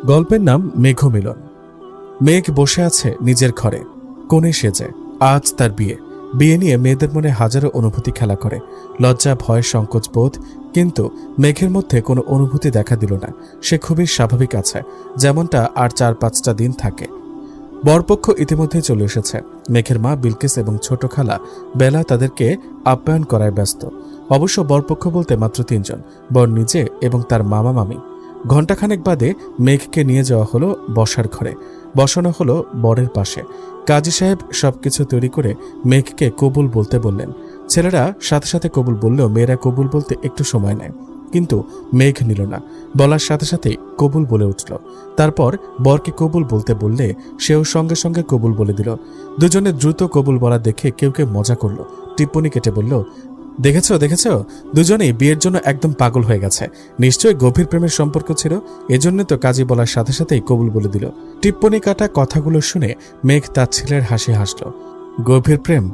গল্পের নাম মেঘমিলন। মেঘ বসে আছে নিজের ঘরে, কোণে সেজে। আজ তার বিয়ে। বিয়ে নিয়ে মেয়েদের মনে হাজারো অনুভূতি খেলা করে, লজ্জা, ভয়, সংকোচ বোধ। কিন্তু মেঘের মধ্যে কোনো অনুভূতি দেখা দিল না। সে খুবই স্বাভাবিক আছে, যেমনটা আর 4-5টা দিন থাকে। বরপক্ষ ইতিমধ্যেই চলে এসেছে। মেঘের মা বিলকিস এবং ছোট খালা বেলা তাদেরকে আপ্যায়ন করায় ব্যস্ত। অবশ্য বরপক্ষ বলতে মাত্র 3 জন, বর নিজে এবং তার মামা মামি। ঘণ্টাখানেক বাদে মেঘকে নিয়ে যাওয়া হলো বসার ঘরে, বসানো হলো বরের পাশে। কাজী সাহেব সবকিছু তৈরি করে মেঘকে কবুল বলতে বললেন। ছেলেরা সাথে সাথে কবুল বললেও মেয়েরা কবুল বলতে একটু সময় নেয়, কিন্তু মেঘ নিল না। বলার সাথে সাথেই কবুল বলে উঠল। তারপর বরকে কবুল বলতে বললে সেও সঙ্গে সঙ্গে কবুল বলে দিল। দুজনে দ্রুত কবুল বলা দেখে কেউ কেউ মজা করল, টিপ্পনি কেটে বলল, দেখেছো দেখেছো, দুজনেই বিয়ের জন্য একদম পাগল হয়ে গেছে। নিশ্চয়ই গভীর প্রেমের সম্পর্ক ছিল, এজন্য তো কাজী বলার সাথে সাথেই কবুল বলে দিল। টিপ্পনি কাটা কথাগুলো শুনে মেঘ তার ছেলের হাসি হাসল। গভীর প্রেম,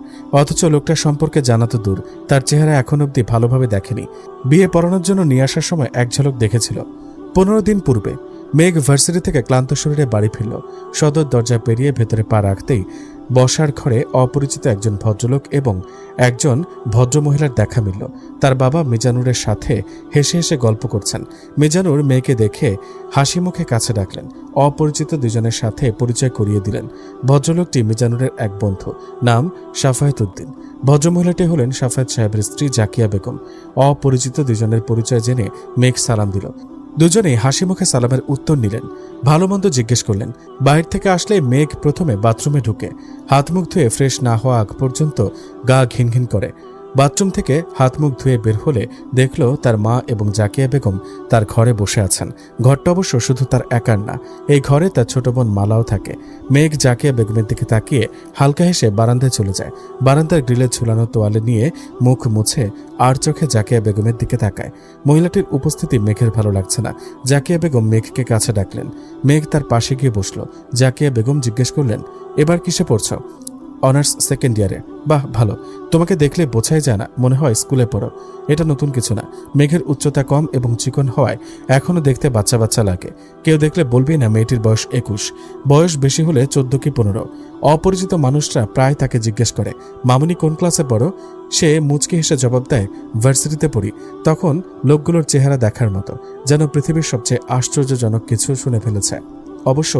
অথচ লোকটার সম্পর্কে জানা তো দূর, তার চেহারা এখন অবধি ভালোভাবে দেখেনি। বিয়ে পড়ানোর জন্য নিয়ে আসার সময় এক ঝলক দেখেছিল। 15 দিন পূর্বে মেঘ ভার্সিটি থেকে ক্লান্ত শরীরে বাড়ি ফিরল। সদর দরজা পেরিয়ে ভেতরে পা রাখতেই বসার ঘরে অপরিচিত একজন ভদ্রলোক এবং একজন ভদ্রমহিলার দেখা মিলল। তার বাবা মিজানুরের সাথে হেসে হেসে গল্প করছেন। মিজানুর মেয়েকে দেখে হাসি মুখে কাছে ডাকলেন। অপরিচিত দুজনের সাথে পরিচয় করিয়ে দিলেন। ভদ্রলোকটি মিজানুরের এক বন্ধু, নাম সাফায়েত উদ্দিন। ভদ্রমহিলাটি হলেন সাফায়েত সাহেবের স্ত্রী জাকিয়া বেগম। অপরিচিত দুজনের পরিচয় জেনে মেঘ সালাম দিল। দুজনেই হাসি মুখে সালামের উত্তর নিলেন, ভালো মন্দ জিজ্ঞেস করলেন। বাইরে থেকে আসলে মেঘ প্রথমে বাথরুমে ঢুকে হাত মুখ ধুয়ে ফ্রেশ না হওয়া আগ পর্যন্ত গা ঘিনঘিন করে। বাথরুম থেকে হাত মুখ ধুয়ে বের হলে দেখল তার মা এবং জাকিয়া বেগম তার ঘরে বসে আছেন। ঘরটা অবশ্য শুধু তার একার না, এই ঘরে তার ছোট বোন মালাও থাকে। মেঘ জাকিয়া বেগমের দিকে তাকিয়ে হালকা হেসে বারান্দায় চলে যায়। বারান্দার গ্রিলে ঝুলানো তোয়ালে নিয়ে মুখ মুছে আর চোখে জাকিয়া বেগমের দিকে তাকায়। মহিলাটির উপস্থিতি মেঘের ভালো লাগছে না। জাকিয়া বেগম মেঘকে কাছে ডাকলেন। মেঘ তার পাশে গিয়ে বসল। জাকিয়া বেগম জিজ্ঞেস করলেন, এবার কিসে পড়ছ? অনার্স সেকেন্ড ইয়ারে। বাহ, ভালো। তোমাকে দেখলে বোঝাই যায় না, মনে হয় স্কুলে পড়ো। এটা নতুন কিছু না। মেঘের উচ্চতা কম এবং চিকন হওয়ায় এখনও দেখতে বাচ্চা বাচ্চা লাগে। কেউ দেখলে বলবি না মেয়েটির বয়স 21, বয়স বেশি হলে 14 কি 15। অপরিচিত মানুষরা প্রায় তাকে জিজ্ঞেস করে, মামুনি কোন ক্লাসে পড়ো? সে মুচকি হেসে জবাব দেয়, ভার্সিটিতে পড়ি। তখন লোকগুলোর চেহারা দেখার মতো, যেন পৃথিবীর সবচেয়ে আশ্চর্যজনক কিছু শুনে ফেলেছে। অবশ্য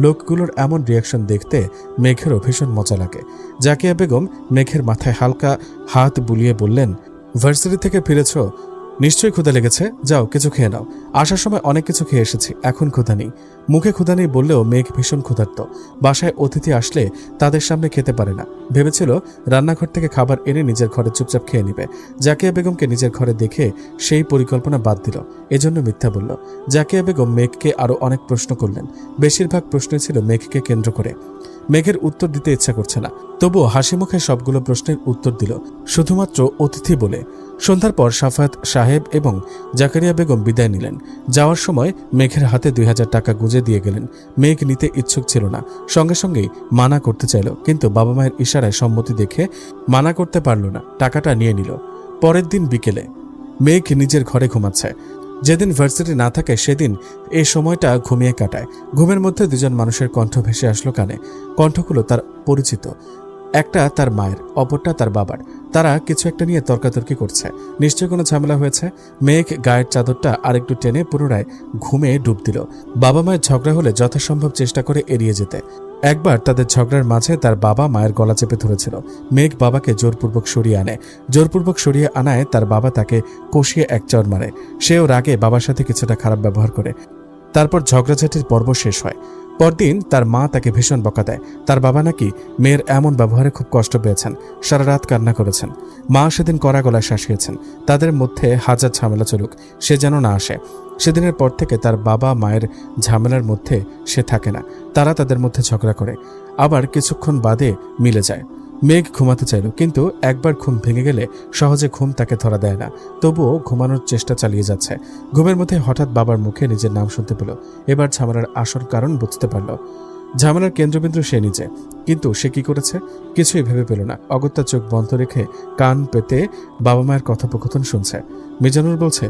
লোকগুলোর এমন রিয়াকশন দেখতে মেঘেরও ভীষণ মজা লাগে। জাকিয়া বেগম মেঘের মাথায় হালকা হাত বুলিয়ে বললেন, ভার্সিটি থেকে ফিরেছ, নিশ্চয়ই ক্ষুধা লেগেছে, যাও কিছু খেয়ে নাও। আসার সময় অনেক কিছু খেয়ে এসেছি, এখন ক্ষুধা নেই। মুখে ক্ষুধা নেই বললেও মেঘ ভীষণ ক্ষুধার্ত। বাসায় অতিথি আসলে তাদের সামনে খেতে পারে না। ভেবেছিল রান্নাঘর থেকে খাবার এনে নিজের ঘরে চুপচাপ খেয়ে নিবে। জাকিয়া বেগমকে নিজের ঘরে দেখে সেই পরিকল্পনা বাদ দিল, এজন্য মিথ্যা বলল। জাকিয়া বেগম মেঘকে আরও অনেক প্রশ্ন করলেন। বেশিরভাগ প্রশ্নই ছিল মেঘকে কেন্দ্র করে। মেঘের উত্তর দিতে ইচ্ছা করছে না, তবুও হাসি মুখে সবগুলো প্রশ্নের উত্তর দিল, শুধুমাত্র অতিথি বলে। সন্ধ্যার পর সাফায়েত সাহেব এবং জাকারিয়া বেগম বিদায় নিলেন। যাওয়ার সময় মেঘের হাতে 2000 টাকা গুঁজে দিয়ে গেলেন। মেঘ নিতে ইচ্ছুক ছিল না, সঙ্গে সঙ্গেই মানা করতে চাইল, কিন্তু বাবা মায়ের ইশারায় সম্মতি দেখে মানা করতে পারল না, টাকাটা নিয়ে নিল। পরের দিন বিকেলে মেঘ নিজের ঘরে ঘুমাচ্ছে। যেদিন ভার্সিটি না থাকে সেদিন এই সময়টা ঘুমিয়ে কাটায়। ঘুমের মধ্যে দুজন মানুষের কণ্ঠ ভেসে আসলো কানে। কণ্ঠগুলো তার পরিচিত, একটা তার মায়ের, অপরটা তার বাবার। তারা কিছু একটা নিয়ে তর্কাতর্কি করছে, নিশ্চয় কোনো ঝামেলা হয়েছে। মেঘ গায়ের চাদরটা আরেকটু টেনে পুনরায় ঘুমে ডুব দিল। বাবা মায়ের ঝগড়া হলে যথাসম্ভব চেষ্টা করে এড়িয়ে যেতে। একবার তাদের ঝগড়ার মাঝে তার বাবা মায়ের গলা চেপে ধরেছিল। মেঘ বাবাকে জোরপূর্বক সরিয়ে আনে। জোরপূর্বক সরিয়ে আনায় তার বাবা তাকে কষিয়ে এক চড় মারে। সেও রাগে বাবার সাথে কিছুটা খারাপ ব্যবহার করে। তারপর ঝগড়াঝাটির পর্ব শেষ হয়। পরদিন তার মা তাকে ভীষণ বকা দেয়। তার বাবা নাকি মেয়ের এমন ব্যবহারে খুব কষ্ট পেয়েছেন, সারা রাত কান্না করেছেন। মা সেদিন কড়া গলায় শাসিয়েছেন, তাদের মধ্যে হাজার ঝামেলা চলুক, সে যেন না আসে। সেদিনের পর থেকে তার বাবা মায়ের ঝামেলার মধ্যে সে থাকে না। তারা তাদের মধ্যে ঝগড়া করে, আবার কিছুক্ষণ বাদে মিলে যায়। মেঘ ঘুমাতে চাইল, কিন্তু একবার ঘুম ভেঙে গেলে সহজে ঘুম তাকে ধরা দেয় না। তবুও ঘুমানোর চেষ্টা চালিয়ে যাচ্ছে। ঘুমের মধ্যে হঠাৎ বাবার মুখে নিজের নাম শুনতে পেল। এবার ঝামেলার আসল কারণ বুঝতে পারল। ঝামেলার কেন্দ্রবিন্দু সে নিজে, কিন্তু সে কি করেছে কিছুই ভেবে পেল না। অগত্যা চোখ বন্ধ রেখে কান পেতে বাবা মায়ের কথোপকথন শুনছে। মিজানুর বলছে,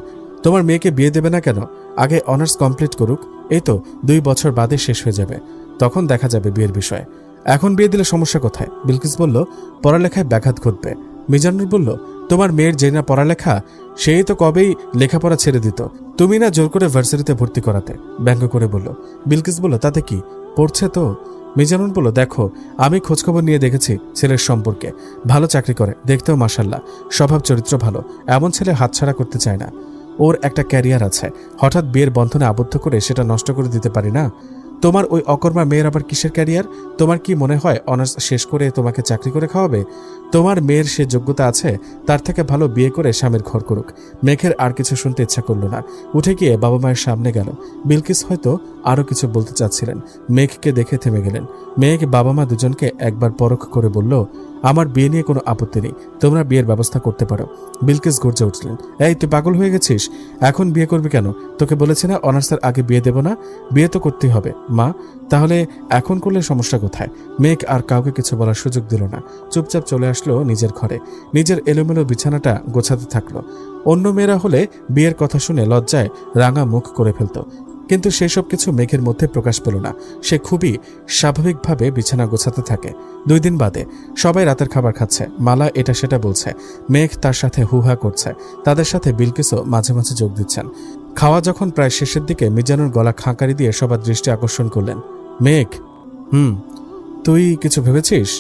তোমার মেয়েকে বিয়ে দেবে না কেন? আগে অনার্স কমপ্লিট করুক, এই তো 2 বছর বাদে শেষ হয়ে যাবে, তখন দেখা যাবে বিয়ের বিষয়ে। এখন বিয়ে দিলে সমস্যা কোথায়? বিলকিস বলল, পড়ালেখায় ব্যাঘাত ঘটবে। মিজানুর বলল, তোমার মেয়ের যে না পড়ালেখা, সেই তো কবেই লেখাপড়া ছেড়ে দিত, তুমি না জোর করে ভার্সিটিতে ভর্তি করাতে, ব্যঙ্গ করে বলল। বিলকিস বলল, তাতে কি, পড়ছে তো। মিজানুর বলল, দেখো, আমি খোঁজখবর নিয়ে দেখেছি ছেলের সম্পর্কে, ভালো চাকরি করে, দেখতেও মাশাল্লাহ, স্বভাব চরিত্র ভালো, এমন ছেলে হাতছাড়া করতে চায় না। ওর একটা ক্যারিয়ার আছে, হঠাৎ বিয়ের বন্ধনে আবদ্ধ করে সেটা নষ্ট করে দিতে পারি না। তোমার ওই অকর্মা মেয়ের আবার কিসের ক্যারিয়ার? তোমার কি মনে হয় অনার্স শেষ করে তোমাকে চাকরি করে খাওয়াবে? তোমার মেয়ের সে যোগ্যতা আছে, তার থেকে ভালো বিয়ে করে স্বামীর ঘর করুক। মেঘের আর কিছু শুনতে ইচ্ছা করল না, উঠে গিয়ে বাবা মায়ের সামনে গেল। বিলকিস হয়তো আরও কিছু বলতে চাচ্ছিলেন, মেঘকে দেখে থেমে গেলেন। মেঘ বাবা মা দুজনকে একবার পরখ করে বলল, আমার বিয়ে নিয়ে কোনো আপত্তি নেই, তোমরা বিয়ের ব্যবস্থা করতে পারো। বিলকিস গর্জে উঠলেন, এই তুই পাগল হয়ে গেছিস? এখন বিয়ে করবি কেন? তোকে বলেছি না অনার্সের আগে বিয়ে দেব না? বিয়ে তো করতেই হবে মা, তাহলে এখন করলে সমস্যা কোথায়? মেঘ আর কাউকে কিছু বলার সুযোগ দিল না, চুপচাপ চলে আসলো নিজের ঘরে, নিজের এলোমেলো বিছানাটা গোছাতে থাকলো। অন্য মেয়েরা হলে বিয়ের কথা শুনে লজ্জায় রাঙা মুখ করে ফেলত, কিন্তু সেসব কিছু মেঘের মধ্যে প্রকাশ পেল না। সে খুবই স্বাভাবিকভাবে বিছানা গোছাতে থাকে। 2 দিন বাদে সবাই রাতের খাবার খাচ্ছে, মালা এটা সেটা বলছে, মেঘ তার সাথে হুহা করছে, তাদের সাথে বিলকিসও মাঝে মাঝে যোগ দিচ্ছেন। খাওয়া যখন প্রায় শেষের দিকে মিজানুর গলা খাঁকারি দিয়ে সবার দৃষ্টি আকর্ষণ করলেন। মেঘ, তুই কিছু ভেবেছিস?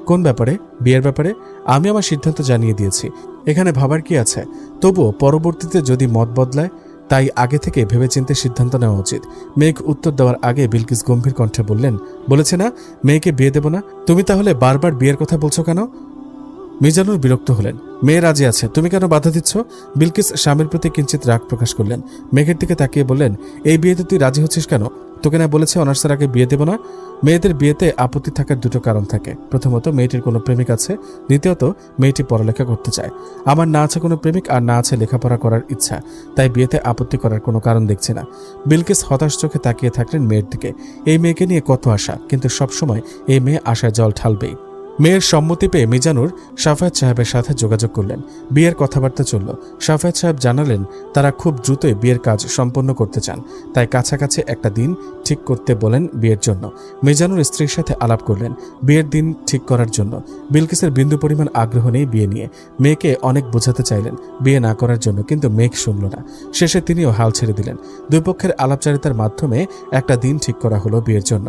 কোন ব্যাপারে? বিয়ের ব্যাপারে? আমি আমার সিদ্ধান্ত জানিয়ে দিয়েছি, এখানে ভাবার কি আছে? তবুও পরবর্তীতে যদি মত বদলায়, তাই আগে থেকে ভেবেচিন্তে সিদ্ধান্ত নেওয়া উচিত। মেঘ উত্তর দেওয়ার আগে বিলকিস গম্ভীর কণ্ঠে বললেন, বলেছে না মেয়েকে বিয়ে দেব না, তুমি তাহলে বারবার বিয়ের কথা বলছো কেন? মিজানুর বিরক্ত হলেন, মেয়ে রাজি আছে, তুমি কেন বাধা দিচ্ছ? বিলকিস স্বামীর প্রতি কিঞ্চিত রাগ প্রকাশ করলেন। মেঘের দিকে তাকিয়ে বললেন, এই বিয়েতে তুই রাজি হচ্ছিস কেন? তোকে না বলেছে অনার্সের আগে বিয়ে দেব না? মেয়েদের বিয়েতে আপত্তি থাকার 2টো কারণ থাকে। প্রথমত, মেয়েটির কোনো প্রেমিক আছে, দ্বিতীয়ত, মেয়েটি পড়ালেখা করতে চায়। আমার না আছে কোনো প্রেমিক, আর না আছে লেখাপড়া করার ইচ্ছা, তাই বিয়েতে আপত্তি করার কোনো কারণ দেখছি না। বিলকিস হতাশ চোখে তাকিয়ে থাকলেন মেয়ের দিকে। এই মেয়েকে নিয়ে কত আশা, কিন্তু সবসময় এই মেয়ে আশায় জল ঢালবেই। মেয়ের সম্মতি পেয়ে মিজানুর সাফায়েত সাহেবের সাথে যোগাযোগ করলেন। বিয়ের কথাবার্তা চলল। সাফায়েত সাহেব জানালেন তারা খুব দ্রুতই বিয়ের কাজ সম্পন্ন করতে চান, তাই কাছাকাছি একটা দিন ঠিক করতে বলেন বিয়ের জন্য। মিজানুর স্ত্রীর সাথে আলাপ করলেন বিয়ের দিন ঠিক করার জন্য। বিলকিসের বিন্দু পরিমাণ আগ্রহ নেই বিয়ে নিয়ে। মেয়েকে অনেক বোঝাতে চাইলেন বিয়ে না করার জন্য, কিন্তু মেঘ শুনল না। শেষে তিনিও হাল ছেড়ে দিলেন। 2 পক্ষের আলাপচারিতার মাধ্যমে একটা দিন ঠিক করা হলো বিয়ের জন্য।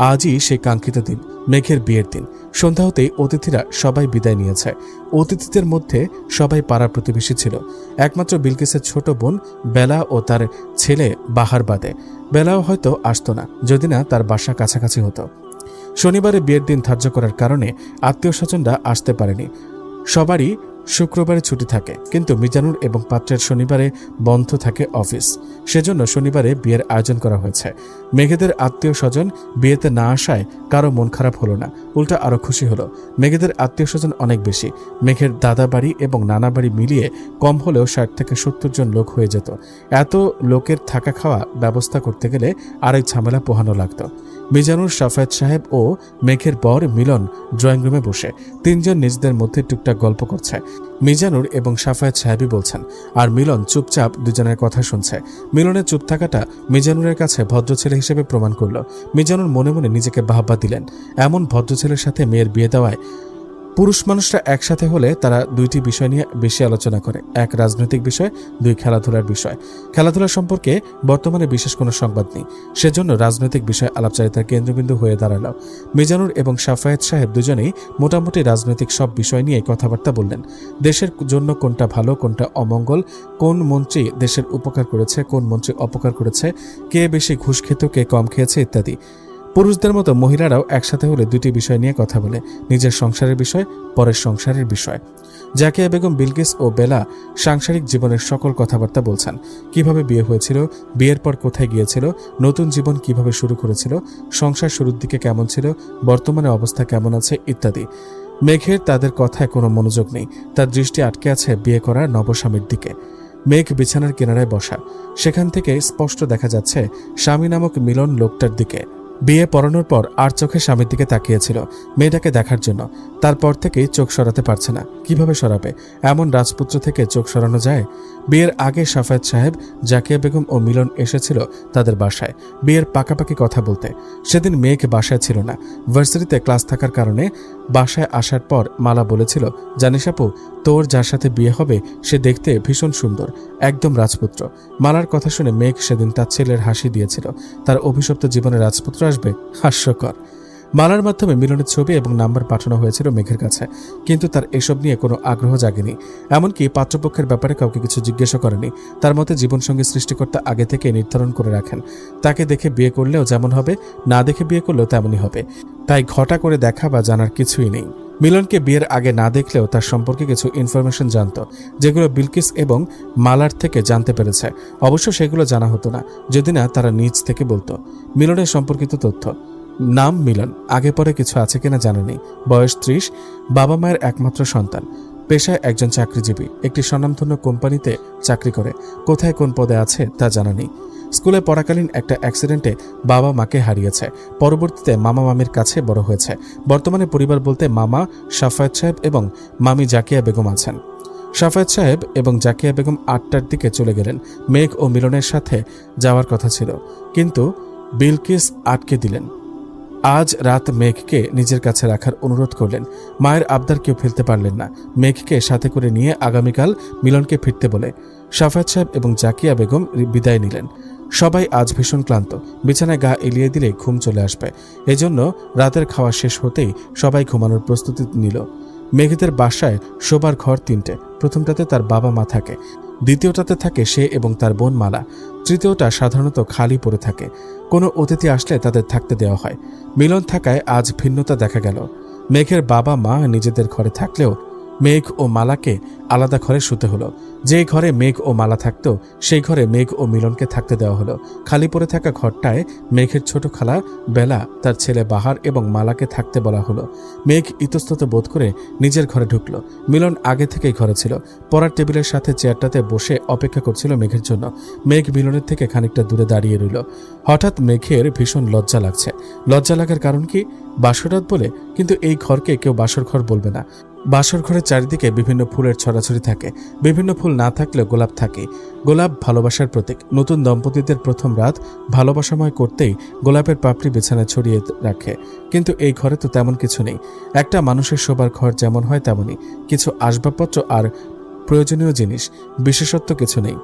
আজই সেই কাঙ্ক্ষিত দিন, মেঘের বিয়ের দিন। সন্ধ্যা হতেই অতিথিরা সবাই বিদায় নিয়েছে। অতিথিদের মধ্যে সবাই পাড়ার প্রতিবেশী ছিল, একমাত্র বিলকিসের ছোট বোন বেলা ও তার ছেলে বাহার বাদে। বেলাও হয়তো আসতো না, যদি না তার বাসা কাছাকাছি হতো। শনিবারে বিয়ের দিন ধার্য করার কারণে আত্মীয় স্বজনরা আসতে পারেনি। সবারই শুক্রবারে ছুটি থাকে, কিন্তু মিজানুর এবং পাত্রের শনিবারে বন্ধ থাকে অফিস। সেজন্য শনিবারে বিয়ের আয়োজন করা হয়েছে। মেঘেদের আত্মীয় স্বজন বিয়েতে না আসায় কারো মন খারাপ হলো না, উল্টা আরো খুশি হলো। মেঘেদের আত্মীয় স্বজন অনেক বেশি। মেঘের দাদা বাড়ি এবং নানা বাড়ি মিলিয়ে কম হলেও 60 থেকে 70 জন লোক হয়ে যেত। এত লোকের থাকা খাওয়া ব্যবস্থা করতে গেলে আরেক ঝামেলা পোহানো লাগতো। মিজানুর, সাফায়েত সাহেব ও মেঘের বর মিলন ড্রয়িং রুমে বসে 3 জন নিজেদের মধ্যে টুকটাক গল্প করছে। মিজানুর এবং সাফায়েত সাহেবই বলছেন, আর মিলন চুপচাপ দুজনের কথা শুনছে। মিলনের চুপ থাকাটা মিজানুরের কাছে ভদ্র ছেলে হিসেবে প্রমাণ করল। মিজানুর মনে মনে নিজেকে বাহবা দিলেন, এমন ভদ্র ছেলের সাথে মেয়ের বিয়ে দেওয়ায়। পুরুষ মানুষরা একসাথে হলে তারা 2টি বিষয় নিয়ে বেশি আলোচনা করে, 1 রাজনৈতিক বিষয়, 2 খেলাধুলার বিষয়। খেলাধুলা সম্পর্কে বর্তমানে বিশেষ কোনো সংবাদ নেই, সেজন্য রাজনৈতিক বিষয় আলাপচারিতার কেন্দ্রবিন্দু হয়ে দাঁড়ালো। মিজানুর এবং সাফায়েত সাহেব দুজনেই মোটামুটি রাজনৈতিক সব বিষয় নিয়ে কথাবার্তা বললেন। দেশের জন্য কোনটা ভালো, কোনটা অমঙ্গল, কোন মন্ত্রী দেশের উপকার করেছে, কোন মন্ত্রী অপকার করেছে, কে বেশি ঘুষ খেত, কে কম খেয়েছে ইত্যাদি। পুরুষদের মতো মহিলারাও একসাথে হলে 2টি বিষয় নিয়ে কথা বলে, নিজের সংসারের বিষয়, পরের সংসারের বিষয়। জাকিয়া বেগম, বিলকিস ও বেলা সাংসারিক জীবনের সকল কথাবার্তা বলছেন। কিভাবে বিয়ে হয়েছিল, বিয়ের পর কোথায় গিয়েছিল, নতুন জীবন কিভাবে শুরু করেছিল, সংসার শুরুর দিকে কেমন ছিল, বর্তমানে অবস্থা কেমন আছে ইত্যাদি। মেঘের তাদের কথায় কোনো মনোযোগ নেই, তার দৃষ্টি আটকে আছে বিয়ে করা নবস্বামীর দিকে। মেঘ বিছানার কিনারায় বসা, সেখান থেকে স্পষ্ট দেখা যাচ্ছে স্বামী নামক মিলন লোকটার দিকে। বিয়ে পড়ানোর পর আর চোখে স্বামীর দিকে তাকিয়েছিল মেয়েটাকে দেখার জন্য, তারপর থেকেই চোখ সরাতে পারছে না। কিভাবে সরাবে? এমন রাজপুত্র থেকে চোখ সরানো যায়? বিয়ের আগে সাফায়েত সাহেব, জাকিয়া বেগম ও মিলন এসেছিল তাদের বাসায় বিয়ের পাকাপাকি কথা বলতে। সেদিন মেঘ বাসায় ছিল না, ভার্সিটিতে ক্লাস থাকার কারণে। বাসায় আসার পর মালা বলেছিল, জানিস আপু, তোর যার সাথে বিয়ে হবে সে দেখতে ভীষণ সুন্দর, একদম রাজপুত্র। মালার কথা শুনে মেঘ সেদিন তার ছেলের হাসি দিয়েছিল। তার অভিশপ্ত জীবনে রাজপুত্র আসবে? হাস্যকর। মালার মাধ্যমে মিলনের ছবি এবং নাম্বার পাঠানো হয়েছিল মেঘের কাছে, কিন্তু তার এসব নিয়ে কোনো আগ্রহ জাগেনি। এমনকি পাত্রপক্ষের ব্যাপারে কাউকে কিছু জিজ্ঞাসা করেনি। তার মতে জীবনসঙ্গী সৃষ্টিকর্তা আগে থেকে নির্ধারণ করে রাখেন, তাকে দেখে বিয়ে করলেও যেমন হবে, না দেখে বিয়ে করলেও তেমনই হবে। তাই ঘটা করে দেখা বা জানার কিছুই নেই। মিলনকে বিয়ের আগে না দেখলেও তার সম্পর্কে কিছু ইনফরমেশন জানত, যেগুলো বিলকিস এবং মালার থেকে জানতে পেরেছে। অবশ্য সেগুলো জানা হতো না যদি না তারা নিজ থেকে বলতো। মিলনের সম্পর্কিত তথ্য: নাম মিলন, আগে পরে কিছু আছে কিনা জানা নেই। বয়স 30, বাবা মায়ের একমাত্র সন্তান। পেশায় একজন চাকরিজীবী, একটি স্বনামধন্য কোম্পানিতে চাকরি করে। কোথায় কোন পদে আছে তা জানা নেই। স্কুলে পড়াকালীন একটা অ্যাক্সিডেন্টে বাবা মাকে হারিয়েছে। পরবর্তীতে মামা মামির কাছে বড় হয়েছে। বর্তমানে পরিবার বলতে মামা সাফায়েত সাহেব এবং মামি জাকিয়া বেগম আছেন। সাফায়েত সাহেব এবং জাকিয়া বেগম 8টার দিকে চলে গেলেন। মেঘ ও মিলনের সাথে যাওয়ার কথা ছিল, কিন্তু বিলকিস আটকে দিলেন। আজ রাত মেঘকে নিজের কাছে রাখার অনুরোধ করলেন। মায়ের আবদার কেউ ফেলতে পারলেন না। মেঘকে সাথে করে নিয়ে আগামীকাল মিলনকে ফিরতে বলে সাফায়েত সাহেব এবং জাকিয়া বেগম বিদায় নিলেন। সবাই আজ ভীষণ ক্লান্ত, বিছানায় গা এলিয়ে দিলে ঘুম চলে আসবে। এজন্য রাতের খাওয়া শেষ হতেই সবাই ঘুমানোর প্রস্তুতি নিল। মেঘেদের বাসায় শোবার ঘর 3টে। প্রথমটাতে তার বাবা মা থাকে, দ্বিতীয়টাতে থাকে সে এবং তার বোন মালা, তৃতীয়টা সাধারণত খালি পড়ে থাকে। কোনো অতিথি আসলে তাদের থাকতে দেওয়া হয়। মিলন থাকায় আজ ভিন্নতা দেখা গেল। মেঘের বাবা মা নিজেদের ঘরে থাকলেও মেঘ ও মালাকে আলাদা ঘরে শুতে হলো। যেই ঘরে মেঘ ও মালা থাকতো সেই ঘরে মেঘ ও মিলনকে থাকতে দেওয়া হলো। খালি পড়ে থাকা ঘরটায় মেঘের ছোট খালা বেলা, তার ছেলে বাহার এবং মালাকে থাকতে বলা হলো। মেঘ ইতস্তত বোধ করে নিজের ঘরে ঢুকলো। মিলন আগে থেকেই ঘরে ছিল। পড়ার টেবিলের সাথে চেয়ারটাতে বসে অপেক্ষা করছিল মেঘের জন্য। মেঘ মিলনের থেকে খানিকটা দূরে দাঁড়িয়ে রইল। হঠাৎ মেঘের ভীষণ লজ্জা লাগছে। লজ্জা লাগার কারণ কি? বাসরাত বলে, কিন্তু এই ঘরকে কেউ বাসর ঘর বলবে না। বাসর ঘরের চারিদিকে বিভিন্ন ফুলের ছড়াছড়ি থাকে। বিভিন্ন ফুল না থাকলেও গোলাপ থাকে। গোলাপ ভালোবাসার প্রতীক। নতুন দম্পতিদের প্রথম রাত ভালোবাসাময় করতেই গোলাপের পাপড়ি বিছানায় ছড়িয়ে রাখে। কিন্তু এই ঘরে তো তেমন কিছু নেই। একটা মানুষের শোবার ঘর যেমন হয় তেমনই, কিছু আসবাবপত্র আর প্রয়োজনীয় জিনিস, বিশেষত্ব কিছু নেই।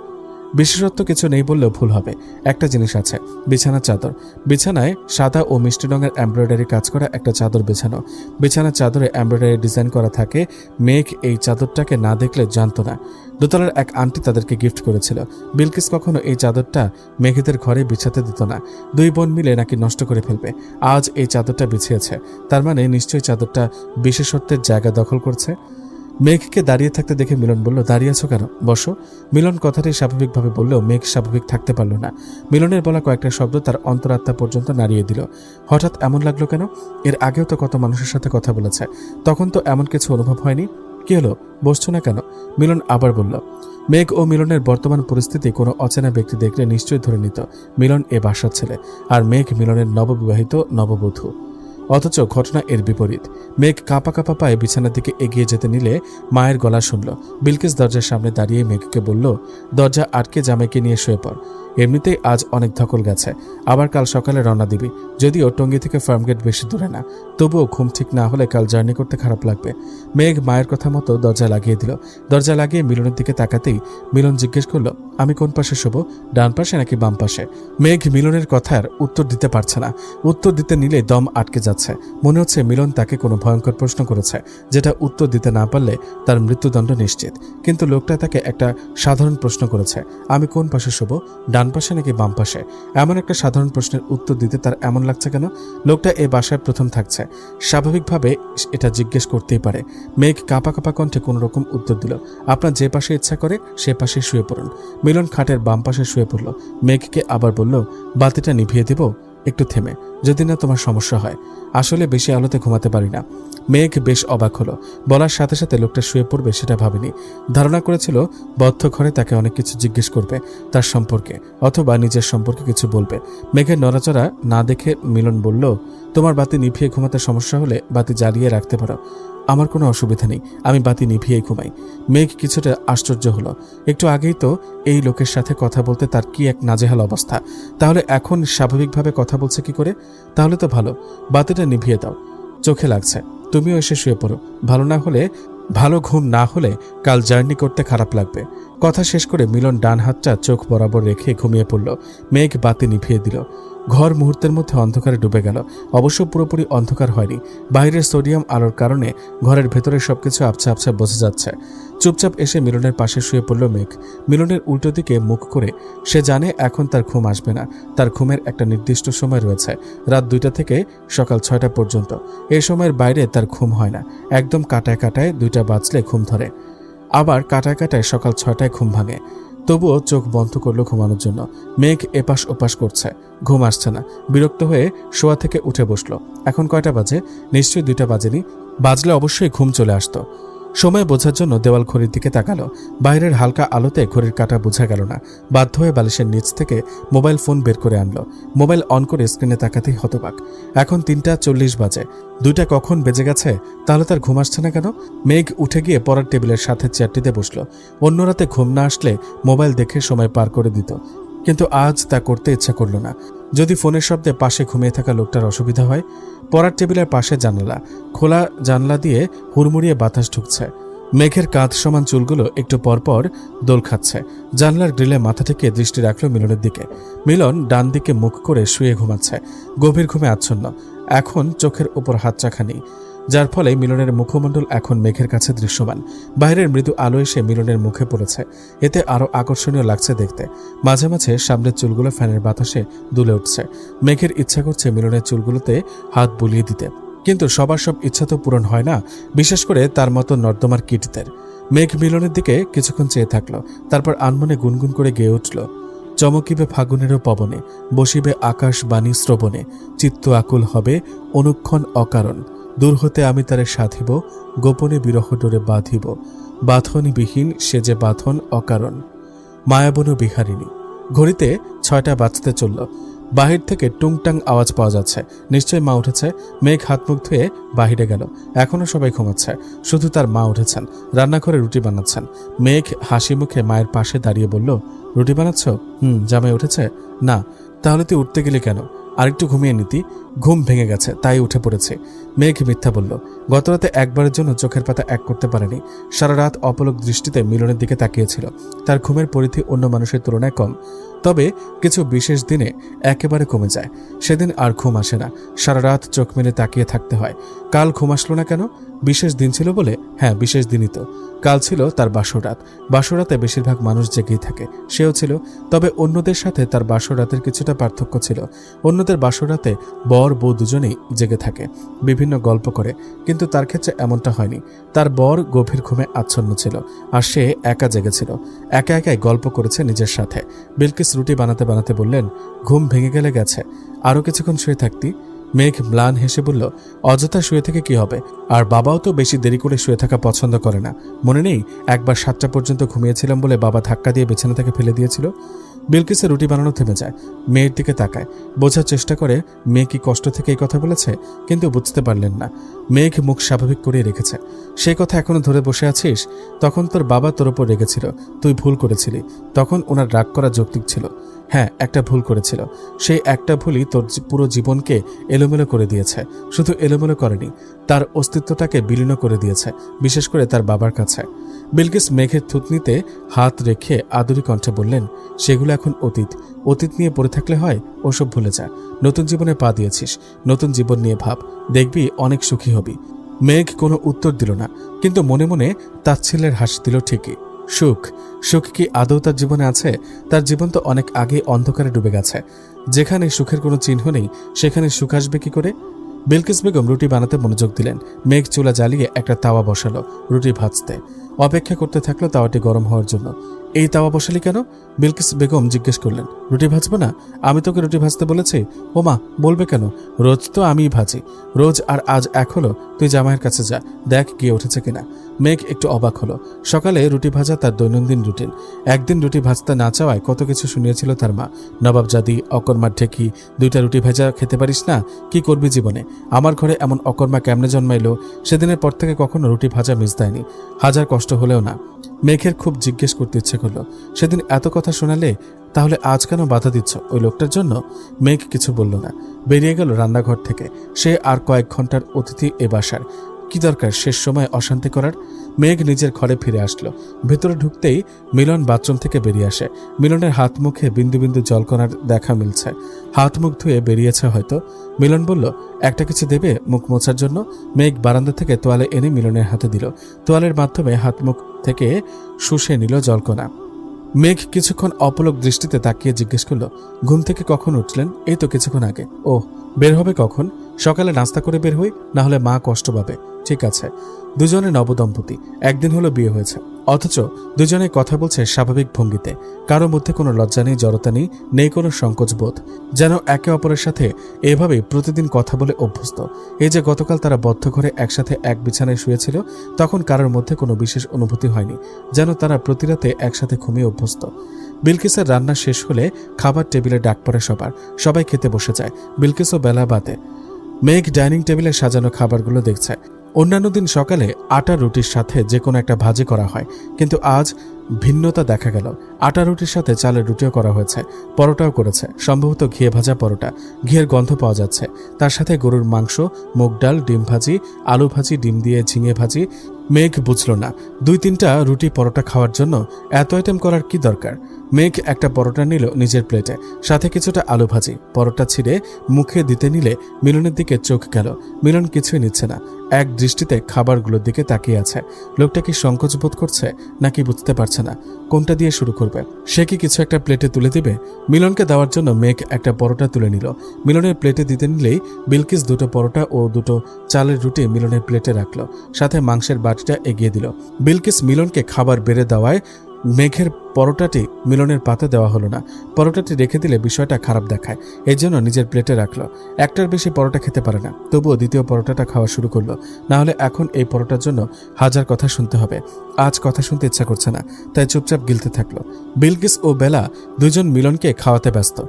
বিশেষত্ব কিছু নেই বললেও ভুল হবে। একটা জিনিস আছে, বিছানার চাদর। বিছানায় সাদা ও মিষ্টি রঙের এমব্রয়ডারি কাজ করা একটা চাদর বিছানো। বিছানার চাদরে এমব্রয়ডারি ডিজাইন করা থাকে। মেঘ এই চাদরটাকে না দেখলে জানতো না। দোতলার এক আন্টি তাদেরকে গিফট করেছিল। বিলকিস কখনো এই চাদরটা মেঘেদের ঘরে বিছাতে দিত না। 2 বোন মিলে নাকি নষ্ট করে ফেলবে। আজ এই চাদরটা বিছিয়েছে, তার মানে নিশ্চয়ই চাদরটা বিশেষত্বের জায়গা দখল করছে। মেঘকে দাঁড়িয়ে থাকতে দেখে মিলন বলল, দাঁড়িয়ে আছো কেন? বসো। মিলন কথাটি স্বাভাবিকভাবে বললেও মেঘ স্বাভাবিক থাকতে পারল না। মিলনের বলা কয়েকটা শব্দ তার অন্তরাত্মা পর্যন্ত নাড়িয়ে দিল। হঠাৎ এমন লাগলো কেন? এর আগেও তো কত মানুষের সাথে কথা বলেছে, তখন তো এমন কিছু অনুভব হয়নি। কি হলো, বসছো না কেন? মিলন আবার বলল। মেঘ ও মিলনের বর্তমান পরিস্থিতি কোনো অচেনা ব্যক্তি দেখলে নিশ্চয়ই ধরে নিত মিলন এ বাসার ছেলে, আর মেঘ মিলনের নববিবাহিত নববধূ। অথচ ঘটনা এর বিপরীত। মেঘ কাঁপা কাঁপা পায়ে বিছানার দিকে এগিয়ে যেতে নিলে মায়ের গলা শুনল। বিলকিস দরজার সামনে দাঁড়িয়ে মেঘকে বলল, দরজা আটকে জামাইকে নিয়ে শুয়ে পড়। এমনিতেই আজ অনেক ধকল গেছে, আবার কাল সকালে রওনা দিবি। যদিও টঙ্গী থেকে ফার্মগেট বেশি দূরে না, তবুও ঘুম ঠিক না হলে কাল জার্নি করতে খারাপ লাগবে। মেঘ মায়ের কথা মতো দরজা লাগিয়ে দিল। দরজা লাগিয়ে মিলনের দিকে তাকাতেই মিলন জিজ্ঞেস করলো, আমি কোন পাশে শোবো, ডান পাশে নাকি বাম পাশে? মেঘ মিলনের কথার উত্তর দিতে পারছে না। উত্তর দিতে নিলে দম আটকে যাচ্ছে। মনে হচ্ছে মিলন তাকে কোনো ভয়ঙ্কর প্রশ্ন করেছে, যেটা উত্তর দিতে না পারলে তার মৃত্যুদণ্ড নিশ্চিত। কিন্তু লোকটা তাকে একটা সাধারণ প্রশ্ন করেছে, আমি কোন পাশে শোবো, ডান পাশে নাকি বাম পাশে? এমন একটা সাধারণ প্রশ্নের উত্তর দিতে তার এমন লাগছে কেন? লোকটা এ বাসায় প্রথম থাকছে, স্বাভাবিকভাবে এটা জিজ্ঞেস করতেই পারে। মেঘ কাঁপা কাঁপা কণ্ঠে কোনো রকম উত্তর দিল, আপনার যে পাশে ইচ্ছা করে সে পাশে শুয়ে পড়ুন। মিলন খাটের বাম পাশে শুয়ে পড়ল। মেঘকে আবার বলল, বাতিটা নিভিয়ে দেব? একটু থেমে, যদি না তোমার সমস্যা হয়। আসলে বেশি আলোতে ঘুমাতে পারি না। মেঘ বেশ অবাক হলো। বলার সাথে সাথে লোকটা শুয়ে পড়বে সেটা ভাবেনি। ধারণা করেছিল বদ্ধ ঘরে তাকে অনেক কিছু জিজ্ঞেস করবে তার সম্পর্কে, অথবা নিজের সম্পর্কে কিছু বলবে। মেঘের নড়াচড়া না দেখে মিলন বলল, তোমার বাতি নিভিয়ে ঘুমাতে সমস্যা হলে বাতি জ্বালিয়ে রাখতে পারো। আমার কোনো অসুবিধা নেই, আমি বাতি নিভিয়েই ঘুমাই। মেঘ কিছুটা আশ্চর্য হলো। একটু আগেই তো এই লোকের সাথে কথা বলতে তার কি এক নাজেহাল অবস্থা, তাহলে এখন স্বাভাবিকভাবে কথা বলছে কি করে? তাহলে তো ভালো, বাতিটা নিভিয়ে দাও, চোখে লাগছে। তুমিও এসে শুয়ে পড়ো। ভালো ঘুম না হলে কাল জার্নি করতে খারাপ লাগবে। কথা শেষ করে মিলন ডান হাতটা চোখ বরাবর রেখে ঘুমিয়ে পড়ল। মেঘ বাতি নিভিয়ে দিল। ঘর মুহূর্তের মধ্যে অন্ধকারে ডুবে গেল। অবশ্য পুরোপুরি অন্ধকার হয়নি। বাইরের সোডিয়াম আলোর কারণে ঘরের ভেতরে সবকিছু আবছা আবছা বোঝা যাচ্ছে। চুপচাপ এসে মিলনের পাশে শুয়ে পড়ল মেঘ। মিলনের উল্টো দিকে মুখ করে। সে জানে এখন তার ঘুম আসবে না। তার ঘুমের একটা নির্দিষ্ট সময় রয়েছে, রাত 2টা থেকে সকাল 6টা পর্যন্ত। এই সময়ের বাইরে তার ঘুম হয় না। একদম কাটায় কাটায় 2টা বাজলে ঘুম ধরে, আবার কাটায় কাটায় সকাল 6টায় ঘুম ভাঙে। তবুও চোখ বন্ধ করলো ঘুমানোর জন্য। মেঘ এপাশ ওপাশ করছে, ঘুম আসছে না। বিরক্ত হয়ে শোয়া থেকে উঠে বসলো। এখন কয়টা বাজে? নিশ্চয়ই 2টা বাজেনি। বাজলে অবশ্যই ঘুম চলে আসতো। সময় বোঝার জন্য দেওয়াল ঘড়ির দিকে তাকালো। বাইরের হালকা আলোতে ঘড়ির কাঁটা বোঝা গেল না। বাধ্য হয়ে বালিশের নিচ থেকে মোবাইল ফোন বের করে আনলো। মোবাইল অন করে স্ক্রিনে তাকাতেই হতবাক। এখন 3টা 40 বাজে। 2টা কখন বেজে গেছে? তাহলে তার ঘুম আসছে না কেন? মেঘ উঠে গিয়ে পড়ার টেবিলের সাথে চেয়ারটিতে বসলো। অন্য রাতে ঘুম না আসলে মোবাইল দেখে সময় পার করে দিত, কিন্তু আজ তা করতে ইচ্ছা করল না। যদি ফোনের শব্দে পাশে ঘুমিয়ে থাকা লোকটার অসুবিধা হয়। পড়ার টেবিলের পাশে জানালা খোলা, জানলা দিয়ে হুড়মুড়িয়ে বাতাস ঢুকছে। মেঘের কাঁধ সমান চুলগুলো একটু পরপর দোল খাচ্ছে। জানলার গ্রিলে মাথা ঠেকে দৃষ্টি রাখল মিলনের দিকে। মিলন ডান দিকে মুখ করে শুয়ে ঘুমাচ্ছে, গভীর ঘুমে আচ্ছন্ন। এখন চোখের উপর হাত চাখা নেই, যার ফলে মিলনের মুখমণ্ডল এখন মেঘের কাছে দৃশ্যমান। বাইরের মৃদু আলো এসে মিলনের মুখে পড়েছে, এতে আরো আকর্ষণীয় লাগছে দেখতে। মাঝে মাঝে সামনের চুলগুলো ফ্যানের বাতাসে দুলে উঠছে। মেঘের ইচ্ছা করছে মিলনের চুলগুলোতে হাত বুলিয়ে দিতে, কিন্তু সবার সব ইচ্ছা তো পূরণ হয় না, বিশেষ করে তার মতো নর্দমার কীটদের। মেঘ মিলনের দিকে কিছুক্ষণ চেয়ে থাকলো, তারপর আনমনে গুনগুন করে গেয়ে উঠল, চমকিবে ফাগুনেরও পবনে, বসিবে আকাশ বাণী শ্রবণে, চিত্ত আকুল হবে অনুক্ষণ অকারণ, দূর হতে আমি তারে সাধিব, গোপনে বিরহ ডোরে বাঁধিব, বাঁধনবিহীন সে যে বাঁধন অকারণ, মায়াবন বিহারিণী। ঘড়িতে 6টা বাজতে চলল। বাহির থেকে টুংটাং আওয়াজ পাওয়া যাচ্ছে। নিশ্চয়ই মা উঠেছে। মেঘ হাত মুখ ধুয়ে বাহিরে গেল। এখনো সবাই ঘুমাচ্ছে, শুধু তার মা উঠেছেন, রান্নাঘরে রুটি বানাচ্ছেন। মেঘ হাসি মুখে মায়ের পাশে দাঁড়িয়ে বলল, রুটি বানাচ্ছ? জামাই উঠেছে? না। তাহলে তুই উঠতে গেলি কেন? আরেকটু ঘুমিয়ে নিতি। ঘুম ভেঙে গেছে তাই উঠে পড়েছে। মেঘ মিথ্যা বলল। গতরাতে একবারের জন্য চোখের পাতা এক করতে পারেনি। সারা রাত অপলক দৃষ্টিতে মিলনের দিকে তাকিয়েছিল। তার ঘুমের পরিধি অন্য মানুষের তুলনায় কম, তবে কিছু বিশেষ দিনে একেবারে কমে যায়। সেদিন আর ঘুম আসে না, সারা রাত চোখ মেলে তাকিয়ে থাকতে হয়। কাল ঘুম আসলো না কেন? বিশেষ দিন ছিল বলে? হ্যাঁ, বিশেষ দিনই তো। কাল ছিল তার বাসরাত। বাসরাতে বেশিরভাগ মানুষ জেগেই থাকে, সেও ছিল। তবে অন্যদের সাথে তার বাসরাতের কিছুটা পার্থক্য ছিল। অন্যদের বাসরাতে বর বউ দুজনেই জেগে থাকে, বিভিন্ন গল্প করে, কিন্তু তার ক্ষেত্রে এমনটা হয়নি। তার বর গভীর ঘুমে আচ্ছন্ন ছিল, আর সে একা জেগেছিল। একা একাই গল্প করেছে নিজের সাথে। বিলকিস রুটি বানাতে বানাতে বললেন, ঘুম ভেঙে গেলে গেছে, আরও কিছুক্ষণ শুয়ে থাকতি। মেঘ ম্লান হেসে বলল, অযথা শুয়ে থেকে কি হবে? আর বাবাও তো বেশি দেরি করে শুয়ে থাকা পছন্দ করে না। মনে নেই একবার 7টা পর্যন্ত ঘুমিয়েছিলাম বলে বাবা ধাক্কা দিয়ে বিছানা থেকে ফেলে দিয়েছিল? বিলকিসের রুটি বানানো থেমে যায়। মেয়ের দিকে তাকায়, বোঝার চেষ্টা করে মেয়ে কি কষ্ট থেকে এই কথা বলেছে, কিন্তু বুঝতে পারলেন না। মেঘ মুখ স্বাভাবিক করে রেখেছে। সেই কথা এখনো ধরে বসে আছিস? তখন তোর বাবা তোর ওপর রেগেছিল, তুই ভুল করেছিলি। তখন ওনার রাগ করা যৌক্তিক ছিল। হ্যাঁ, একটা ভুল করেছিল। সেই একটা ভুলই তোর পুরো জীবনকে এলোমেলো করে দিয়েছে। শুধু এলোমেলো করেনি, তার অস্তিত্বটাকে বিলীন করে দিয়েছে, বিশেষ করে তার বাবার কাছে। বিলকিস মেঘের থুতনিতে হাত রেখে আদুরি কণ্ঠে বললেন, সেগুলো এখন অতীত। অতীত নিয়ে পড়ে থাকলে হয়? ওসব ভুলে যা। নতুন জীবনে পা দিয়েছিস, নতুন জীবন নিয়ে ভাব, দেখবি অনেক সুখী হবি। মেঘ কোনো উত্তর দিল না, কিন্তু মনে মনে তাচ্ছিল্যের হাসি দিল ঠিকই। সুখ? সুখ কি আদৌ তার জীবনে আছে? তার জীবন তো অনেক আগে অন্ধকারে ডুবে গেছে। যেখানে সুখের কোনো চিহ্ন নেই, সেখানে সুখ আসবে কি করে? বিলকিস বেগম রুটি বানাতে মনোযোগ দিলেন। মেঘ চুলা জ্বালিয়ে একটা তাওয়া বসালো রুটি ভাজতে। অপেক্ষা করতে থাকলো তাওয়াটি গরম হওয়ার জন্য। এই তাওয়া বসালি কেন? বিলকিস বেগম জিজ্ঞেস করলেন। রুটি ভাজবো না? আমি তোকে রুটি ভাজতে বলেছি? ওমা, বলবে কেন? রোজ তো আমিই ভাজি। রোজ আর আজ এক হলো? তুই জামাইয়ের কাছে যা, দেখ গিয়ে উঠেছে কিনা। মেঘ একটু অবাক হলো। সকালে রুটি ভাজা তার দৈনন্দিন রুটিন। একদিন রুটি ভাজতে না চাওয়ায় কত কিছু শুনিয়েছিল তার মা। নবাবজাদি, অকর্মার ঢেকি, 2টা রুটি ভাজা খেতে পারিস না? কি করবি জীবনে? আমার ঘরে এমন অকর্মা কেমনে জন্মাইলো? সেদিনের পর থেকে কখনো রুটি ভাজা মিস দেয়নি, হাজার কষ্ট হলেও না। মেঘের খুব জিজ্ঞেস করতে ইচ্ছে করলো, সেদিন এত কথা শোনালে তাহলে আজ কেন বাধা দিচ্ছ ওই লোকটার জন্য? মেঘ কিছু বলল না, বেরিয়ে গেল রান্নাঘর থেকে। সে আর কয়েক ঘন্টার অতিথি এ বাসার, কি দরকার শেষ সময় অশান্তি করার? মেঘ নিজের ঘরে ফিরে আসলো। ভেতরে ঢুকতেই মিলন বাথরুম থেকে বেরিয়ে আসে। মিলনের হাত মুখে বিন্দু বিন্দু জলকণার দেখা মিলছে। হাত মুখ ধুয়ে বেরিয়েছে হয়তো। মিলন বলল, একটা কিছু দেবে মুখ মোছার জন্য? মেঘ বারান্দা থেকে তোয়ালে এনে মিলনের হাতে দিল। তোয়ালের মাধ্যমে হাত মুখ থেকে শুষে নিল জলকণা। মেঘ কিছুক্ষণ অপলক দৃষ্টিতে তাকিয়ে জিজ্ঞেস করল, ঘুম থেকে কখন উঠলেন? এই তো কিছুক্ষণ আগে। ওহ, বের হবে কখন? সকালে নাস্তা করে বের হই, না হলে মা কষ্ট পাবে। ঠিক আছে। দুজনে নবদম্পতি, একদিন হলো বিয়ে হয়েছে, অথচ দুজনে কথা বলছে স্বাভাবিক ভঙ্গিতে। কারো মধ্যে কোনো লজ্জা নেই, জড়তা নেই, নেই কোনো সংকোচ বোধ। যেন একে অপরের সাথে এভাবে প্রতিদিন কথা বলে অভ্যস্ত। এই যে গতকাল তারা বদ্ধ ঘরে একসাথে এক বিছানায় শুয়েছিল, তখন কারোর মধ্যে কোনো বিশেষ অনুভূতি হয়নি, যেন তারা প্রতি রাতে একসাথে ঘুমিয়ে অভ্যস্ত। বিলকিসের রান্না শেষ হলে খাবার টেবিলে ডাক পড়ে সবার। সবাই খেতে বসে যায়। বিলকিসও বেলা বাদে। মেঘ ডাইনিং টেবিলে সাজানো খাবারগুলো দেখছে। অন্যান্য দিন সকালে আটা রুটির সাথে যে কোনো একটা ভাজি করা হয়, কিন্তু আজ ভিন্নতা দেখা গেল। আটা রুটির সাথে চালের রুটিও করা হয়েছে, পরোটাও করেছে, সম্ভবত ঘিয়ে ভাজা পরোটা। ঘিয়ের গন্ধ পাওয়া যাচ্ছে। তার সাথে গরুর মাংস, মুগ ডাল, ডিম ভাজি, আলু ভাজি, ডিম দিয়ে ঝিঙে ভাজি। মেঘ বুঝল না 2-3টা রুটি পরোটা খাওয়ার জন্য এত আইটেম করার কি দরকার। মেঘ একটা পরোটা নিল নিজের প্লেটে, সাথে কিছুটা আলু ভাজি। পরোটা ছিঁড়ে মুখে দিতে নিলে মিলনের দিকে চোখ গেল। মিলন কিছুই নিচ্ছে না, এক দৃষ্টিতে খাবারগুলোর দিকে তাকিয়ে আছে। লোকটা কি সংকোচ বোধ করছে নাকি বুঝতে পারছে না কোনটা দিয়ে শুরু করবে। সে কি কিছু একটা প্লেটে তুলে দিবে? মিলনকে দেওয়ার জন্য মেঘ একটা পরোটা তুলে নিল। মিলনের প্লেটে দিতে নিলেই বিলকিস 2টো পরোটা ও 2টো চালের রুটি মিলনের প্লেটে রাখলো, সাথে মাংসের বাটিটা এগিয়ে দিল। বিলকিস মিলনকে খাবার বেড়ে দেওয়ায় মেঘের পরোটাটি মিলনের পাতে দেওয়া হলো না। পরোটাটি রেখে দিলে বিষয়টা খারাপ দেখায়, এই জন্য নিজের প্লেটে রাখলো। একটার বেশি পরোটা খেতে পারে না, তবুও দ্বিতীয় পরোটাটা খাওয়া শুরু করলো। না হলে এখন এই পরোটার জন্য হাজার কথা শুনতে হবে। আজ কথা শুনতে ইচ্ছা করছে না, তাই চুপচাপ গিলতে থাকলো। বিলকিস ও বেলা দুজন মিলনকে খাওয়াতে ব্যস্ত।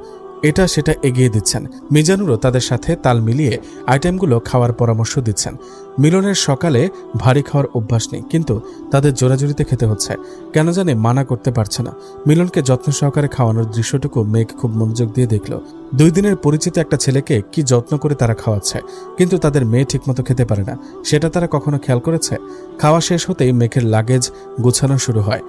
এটা সেটা এগিয়ে দিচ্ছেন। মিজানুরও তাদের সাথে তাল মিলিয়ে আইটেমগুলো খাওয়ার পরামর্শ দিচ্ছেন। মিলনের সকালে ভারী খাওয়ার অভ্যাস নেই, কিন্তু তাদের জোরাজুরিতে খেতে হচ্ছে। কেন জানে মানা করতে পারছে না। মিলনকে যত্ন সহকারে খাওয়ানোর দৃশ্যটুকু মেঘ খুব মনোযোগ দিয়ে দেখল। 2 দিনের পরিচিত একটা ছেলেকে কি যত্ন করে তারা খাওয়াচ্ছে, কিন্তু তাদের মেয়ে ঠিকমতো খেতে পারে না, সেটা তারা কখনো খেয়াল করেছে? খাওয়া শেষ হতেই মেঘের লাগেজ গুছানো শুরু হয়।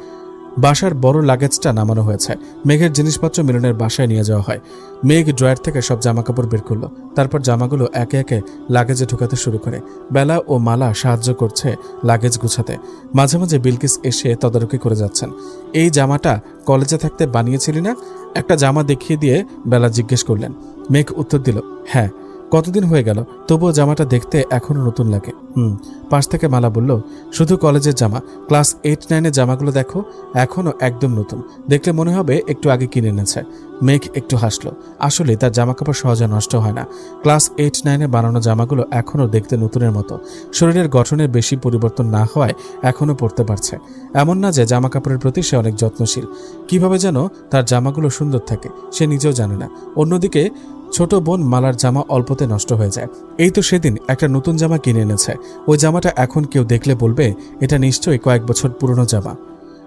বাসার বড় লাগেজটা নামানো হয়েছে। মেঘের জিনিসপত্র মিলনের বাসায় নিয়ে যাওয়া হয়। মেঘ ড্রয়ার থেকে সব জামাকাপড় বের করলো, তারপর জামাগুলো একে একে লাগেজে ঢুকাতে শুরু করে। বেলা ও মালা সাহায্য করছে লাগেজ গুছাতে। মাঝে মাঝে বিলকিস এসে তদারকি করে যাচ্ছেন। এই জামাটা কলেজে থাকতে বানিয়েছিলি না? একটা জামা দেখিয়ে দিয়ে বেলা জিজ্ঞেস করলেন। মেঘ উত্তর দিল, হ্যাঁ। কতদিন হয়ে গেল, তবুও জামাটা দেখতে এখনো নতুন লাগে। পাশ থেকে মালা বলল, শুধু কলেজের জামা, ক্লাস 8-9-এর জামাগুলো দেখো, এখনো একদম নতুন, দেখলে মনে হবে একটু আগে কিনে এনেছে। মেঘ একটু হাসলো। আসলে তার জামাকাপড় সহজে নষ্ট হয় না। ক্লাস 8-9-এ বানানো জামাগুলো এখনও দেখতে নতুনের মতো। শরীরের গঠনের বেশি পরিবর্তন না হওয়ায় এখনও পরতে পারছে। এমন না যে জামাকাপড়ের প্রতি সে অনেক যত্নশীল। কিভাবে যেন তার জামাগুলো সুন্দর থাকে সে নিজেও জানে না। অন্যদিকে ছোট বোন মালার জামা অল্পতে নষ্ট হয়ে যায়। এই তো সেদিন একটা নতুন জামা কিনে এনেছে। ওই জামাটা এখন কেউ দেখলে বলবে এটা নিশ্চয়ই কয়েক বছর পুরনো জামা।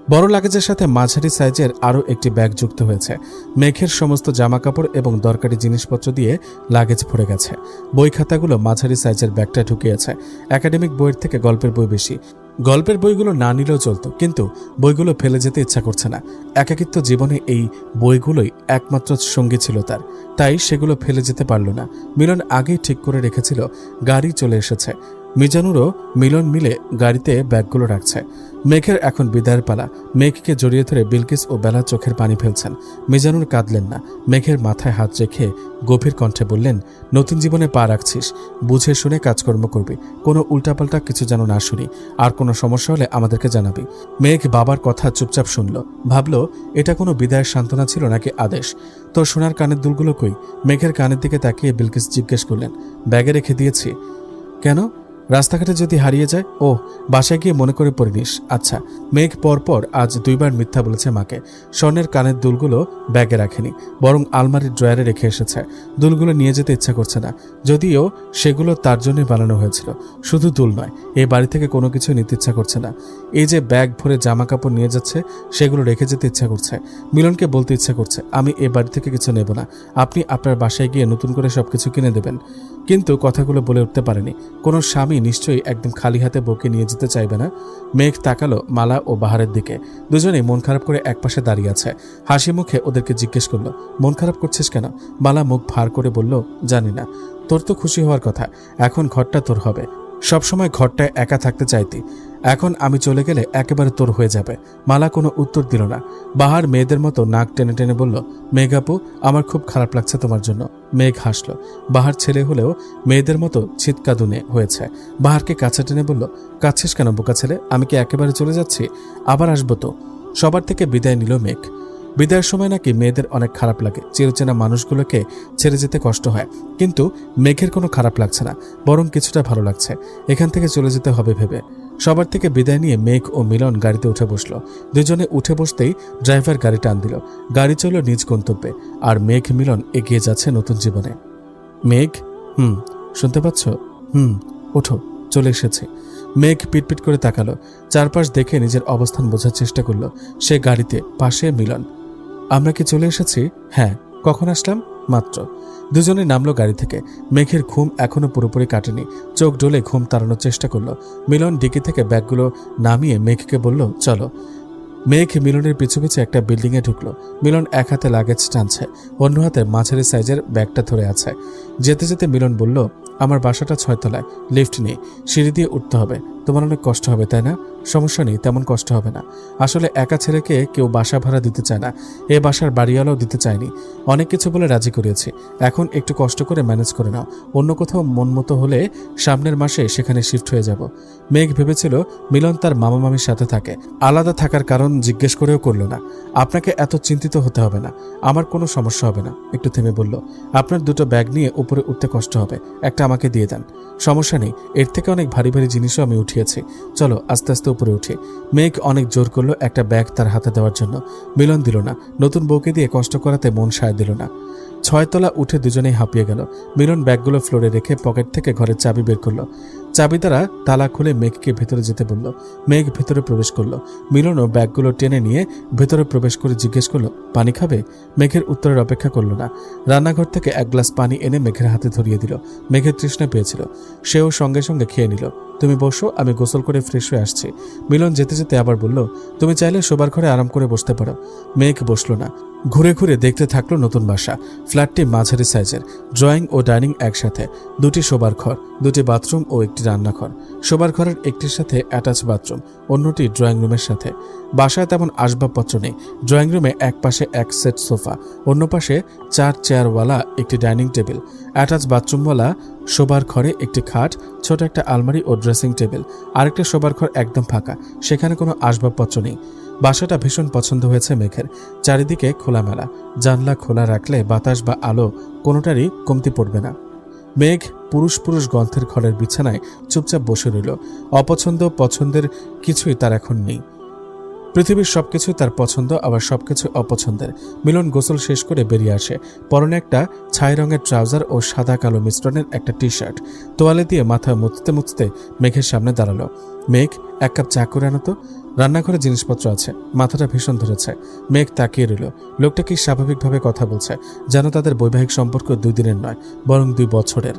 বড় লাগেজের সাথে মাঝারি সাইজের আরও একটি ব্যাগ যুক্ত হয়েছে। মেঘের সমস্ত জামাকাপড় এবং দরকারি জিনিসপত্র দিয়ে লাগেজ ভরে গেছে। বই খাতাগুলো মাঝারি সাইজের ব্যাগটা ঢুকিয়েছে। একাডেমিক বইয়ের থেকে গল্পের বই বেশি। গল্পের বইগুলো না নিলেও চলতো, কিন্তু বইগুলো ফেলে যেতে ইচ্ছা করছে না। একাকিত্ব জীবনে এই বইগুলোই একমাত্র সঙ্গী ছিল তার, তাই সেগুলো ফেলে যেতে পারল না। মিলন আগেই ঠিক করে রেখেছিল গাড়ি চলে এসেছে। মিজানুরও মিলন মিলে গাড়িতে ব্যাগগুলো রাখছে। মেঘের এখন বিদায়ের পালা। মেঘকে জড়িয়ে ধরে বিলকিস ও বেলা চোখের পানি ফেলছেন। মিজানুর কাঁদলেন না, মেঘের মাথায় হাত রেখে গভীর কণ্ঠে বললেন, নতুন জীবনে পা রাখছিস, বুঝে শুনে কাজকর্ম করবি, কোনো উল্টাপাল্টা কিছু যেন না শুনি, আর কোনো সমস্যা হলে আমাদেরকে জানাবি। মেঘ বাবার কথা চুপচাপ শুনল, ভাবল এটা কোনো বিদায়ের সান্ত্বনা ছিল নাকি আদেশ। তোর সোনার কানের দুলগুলো কই? মেঘের কানের দিকে তাকিয়ে বিলকিস জিজ্ঞেস করলেন। ব্যাগে রেখে দিয়েছি। কেন? রাস্তাঘাটে যদি হারিয়ে যায়? ও, বাসায় গিয়ে মনে করে পড়িনিস। আচ্ছা। মেঘ পরপর আজ 2 বার মিথ্যা বলেছে মাকে। স্বর্ণের কানের দুলগুলো ব্যাগে রাখেনি, বরং আলমারির ড্রয়ারে রেখে এসেছে। দুলগুলো নিয়ে যেতে ইচ্ছা করছে না, যদিও সেগুলো তার জন্য বানানো হয়েছিল। শুধু দুল নয়, এই বাড়ি থেকে কোনো কিছু নিতে ইচ্ছা করছে না। এই যে ব্যাগ ভরে জামা কাপড় নিয়ে যাচ্ছে, সেগুলো রেখে যেতে ইচ্ছা করছে। মিলনকে বলতে ইচ্ছা করছে, আমি এই বাড়ি থেকে কিছু নেব না, আপনি আপনার বাসায় গিয়ে নতুন করে সবকিছু কিনে দেবেন। কিন্তু কথাগুলো বলে উঠতে পারেনি। কোনো স্বামী নিশ্চয়ই একদম খালি হাতে বউকে নিয়ে যেতে চাইবে না। মেঘ তাকালো মালা ও বাহারের দিকে। দুজনেই মন খারাপ করে একপাশে দাঁড়িয়ে আছে। হাসি মুখে ওদেরকে জিজ্ঞেস করলো, মন খারাপ করছিস কেন? মালা মুখ ভার করে বলল, জানি না, তোর তো খুশি হওয়ার কথা, এখন ঘরটা তোর হবে। সবসময় ঘরটায় একা থাকতে চাইতি, এখন আমি চলে গেলে একেবারে তোর হয়ে যাবে। মালা কোনো উত্তর দিল না। বাহার মেয়েদের মতো নাক টেনে টেনে বলল, মেঘ আপু, আমার খুব খারাপ লাগছে তোমার জন্য। মেঘ হাসল। বাহার ছেলে হলেও মেয়েদের মতো ছিটকাদুনে হয়েছে। বাহারকে কাছে টেনে বলল, কাঁদছিস কেন বোকা ছেলে? আমি কি একেবারে চলে যাচ্ছি? আবার আসবো তো। সবার থেকে বিদায় নিল মেঘ। বিদায়ের সময় নাকি মেয়েদের অনেক খারাপ লাগে, চিরচেনা মানুষগুলোকে ছেড়ে যেতে কষ্ট হয়। কিন্তু মেঘের কোনো খারাপ লাগছে না, বরং কিছুটা ভালো লাগছে। এখান থেকে চলে যেতে হবে ভেবে। সবার থেকে বিদায় নিয়ে মেঘ ও মিলন গাড়িতে উঠে বসলো। দুজনে উঠে বসতেই ড্রাইভার গাড়ি টান দিল। গাড়ি চলল নিজ গন্তব্যে, আর মেঘ মিলন এগিয়ে যাচ্ছে নতুন জীবনে। মেঘ, শুনতে পাচ্ছ? ওঠো, চলে এসেছে। মেঘ পিটপিট করে তাকালো, চারপাশ দেখে নিজের অবস্থান বোঝার চেষ্টা করলো। সে গাড়িতে, পাশে মিলন। আমরা কি চলে এসেছি? হ্যাঁ। কখন আসলাম? মাত্র। দুজনে নামলো গাড়ি থেকে। মেঘের ঘুম এখনো পুরোপুরি কাটেনি, চোখ ডলে ঘুম তাড়ানোর চেষ্টা করলো। মিলন ডিকি থেকে ব্যাগগুলো নামিয়ে মেঘকে বলল, চলো। মেঘ মিলনের পিছু পিছু একটা বিল্ডিংয়ে ঢুকলো। মিলন এক হাতে লাগেজ টানছে, অন্য হাতে মাঝারি সাইজের ব্যাগটা ধরে আছে। যেতে যেতে মিলন বলল, আমার বাসাটা 6 তলায়, লিফট নেই, সিঁড়ি দিয়ে উঠতে হবে। তোমার অনেক কষ্ট হবে তাই না? সমস্যা নেই, তেমন কষ্ট হবে না। আসলে একা ছেলেকে কেউ বাসা ভাড়া দিতে চায় না, এ বাসার বাড়িওয়ালাও দিতে চায়নি। অনেক কিছু বলে রাজি করিয়েছি, এখন একটু কষ্ট করে ম্যানেজ করে নাও। অন্য কোথাও মন মতো হলে সামনের মাসে সেখানে শিফট হয়ে যাব। মেঘ ভেবেছিল মিলন তার মামা মামির সাথে থাকে, আলাদা থাকার কারণ জিজ্ঞেস করেও করলো না। আপনাকে এত চিন্তিত হতে হবে না, আমার কোনো সমস্যা হবে না। একটু থেমে বলল, আপনার 2টো ব্যাগ নিয়ে উপরে উঠতে কষ্ট হবে, একটা আমাকে দিয়ে দেন। সমস্যা নেই, এর থেকে অনেক ভারী ভারী জিনিসও আমি উঠিয়েছি, চলো আস্তে আস্তে উপরে উঠি। মেঘ অনেক জোর করলো একটা ব্যাগ তার হাতে দেওয়ার জন্য। মিলন দিল না, নতুন বউকে দিয়ে কষ্ট করাতে মন সায় দিল না। 6 তলা উঠে দুজনেই হাঁপিয়ে গেল। মিলন ব্যাগগুলো ফ্লোরে রেখে পকেট থেকে ঘরের চাবি বের করলো। চাবি দ্বারা তালা খুলে মেঘকে ভেতরে যেতে বলল। মেঘ ভেতরে প্রবেশ করলো। মিলনও ব্যাগগুলো টেনে নিয়ে ভেতরে প্রবেশ করে জিজ্ঞেস করলো, পানি খাবে? মেঘের উত্তরের অপেক্ষা করলো না। রান্নাঘর থেকে 1 গ্লাস পানি এনে মেঘের হাতে ধরিয়ে দিল। মেঘের তৃষ্ণা পেয়েছিল, সেও সঙ্গে সঙ্গে খেয়ে নিল। তুমি বসো, আমি গোসল করে ফ্রেশ হয়ে আসছি। মিলন যেতে যেতে আবার বলল, তুমি চাইলে শোবার ঘরে আরাম করে বসতে পারো। মেঘ বসলো না, ঘুরে ঘুরে দেখতে থাকলো নতুন বাসা। ফ্ল্যাটটি মাঝারি সাইজের, ড্রয়িং ও ডাইনিং একসাথে, 2টি শোবার ঘর, 2টি বাথরুম ও 1টি রান্নাঘর। শোবার ঘরের একটির সাথে অ্যাটাচ বাথরুম, অন্যটি ড্রয়িং রুমের সাথে। বাসায় তেমন আসবাবপত্র নেই। ড্রয়িং রুমে এক পাশে 1 সেট সোফা, অন্য পাশে 4 চেয়ারওয়ালা একটি ডাইনিং টেবিল। অ্যাটাচ বাথরুমওয়ালা শোবার ঘরে একটি খাট, ছোট একটা আলমারি ও ড্রেসিং টেবিল। আরেকটা শোবার ঘর একদম ফাঁকা, সেখানে কোনো আসবাবপত্র নেই। বাসাটা ভীষণ পছন্দ হয়েছে মেঘের। চারিদিকে খোলামেলা, জানলা খোলা রাখলে বাতাস বা আলো কোনোটারই কমতি পড়বে না। মেঘ পুরুষ পুরুষ গন্ধের ঘরের বিছানায় চুপচাপ বসে রইল। অপছন্দ পছন্দের কিছুই তার এখন নেই। পৃথিবীর সবকিছু তার পছন্দ, আবার সবকিছু অপছন্দের। মিলন গোসল শেষ করে বেরিয়ে আসে। পরনে একটা ছাই রঙের ট্রাউজার ও সাদা কালো মিশ্রণের একটা টি-শার্ট। তোয়ালে দিয়ে মাথা মুছতে মুছতে মেঘের সামনে দাঁড়ালো। মেঘ, 1 কাপ চা করে আনো তো। রান্নাঘরে জিনিসপত্র আছে। মাথাটা ভীষণ ধরেছে। মেঘ তাকিয়ে রইল। লোকটা কি স্বাভাবিকভাবে কথা বলছে, যেন তাদের বৈবাহিক সম্পর্ক 2 দিনের নয়, বরং 2 বছরের।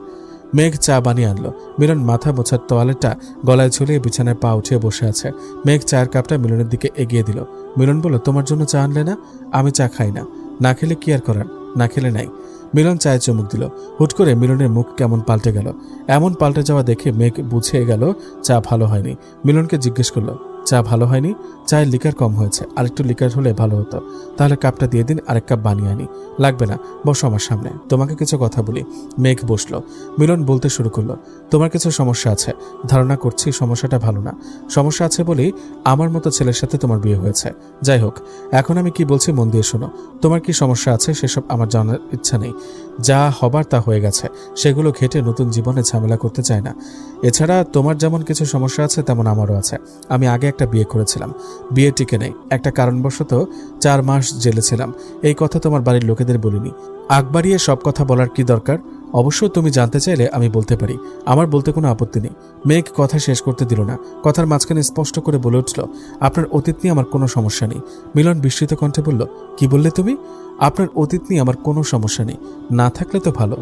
মেঘ চা বানিয়ে আনলো। মিলন মাথা মোছার তোয়ালেটা গলায় ঝুলিয়ে বিছানায় পা উঠিয়ে বসে আছে। মেঘ চায়ের কাপটা মিলনের দিকে এগিয়ে দিল। মিলন বলল, তোমার জন্য চা আনলে না? আমি চা খাই না। না খেলে কি আর করার, না খেলে নাই। মিলন চায়ে চুমুক দিল। হুট করে মিলনের মুখ কেমন পাল্টে গেল। এমন পাল্টে যাওয়া দেখে মেঘ বুঝে গেল চা ভালো হয়নি। মিলনকে জিজ্ঞেস করলো, চা ভালো হয়নি? চায়ের লিকার কম হয়েছে, আরেকটু লিকার হলে ভালো হতো। তাহলে কাপটা দিয়ে দিন, আরেক কাপ বানিয়ে আনি। লাগবে না, বসো আমার সামনে, তোমাকে কিছু কথা বলি। মেঘ বসলো। মিলন বলতে শুরু করলো, তোমার কিছু সমস্যা আছে, ধারণা করছি সমস্যাটা ভালো না। সমস্যা আছে বলেই আমার মতো ছেলের সাথে তোমার বিয়ে হয়েছে। যাই হোক, এখন আমি কি বলছি মন দিয়ে শোনো। তোমার কি সমস্যা আছে সেসব আমার জানার ইচ্ছা নেই। যা হবার তা হয়ে গেছে, সেগুলো ঘেটে নতুন জীবনে ঝামেলা করতে চাই না। এছাড়া তোমার যেমন কিছু সমস্যা আছে তেমন আমারও আছে। আমি আগে একটা বিয়ে করেছিলাম, বিয়ে টিকে নেই, একটা কারণবশত 4 মাস জেলে ছিলাম। এই কথা তোমার বাড়ির লোকেদের বলিনি। আগ বাড়িয়ে সব কথা বলার কি দরকার? অবশ্য তুমি জানতে চাইলে আমি বলতে পারি, আমার বলতে কোনো আপত্তি নেই। মেঘ কথা শেষ করতে দিল না, কথার মাঝখানে স্পষ্ট করে বলে উঠল, আপনার অতীত নিয়ে আমার কোনো সমস্যা নেই। মিলন বিস্মিত কণ্ঠে বলল, কি বললে তুমি? আপনার অতীত নিয়ে আমার কোনো সমস্যা নেই। না থাকলে তো ভালো,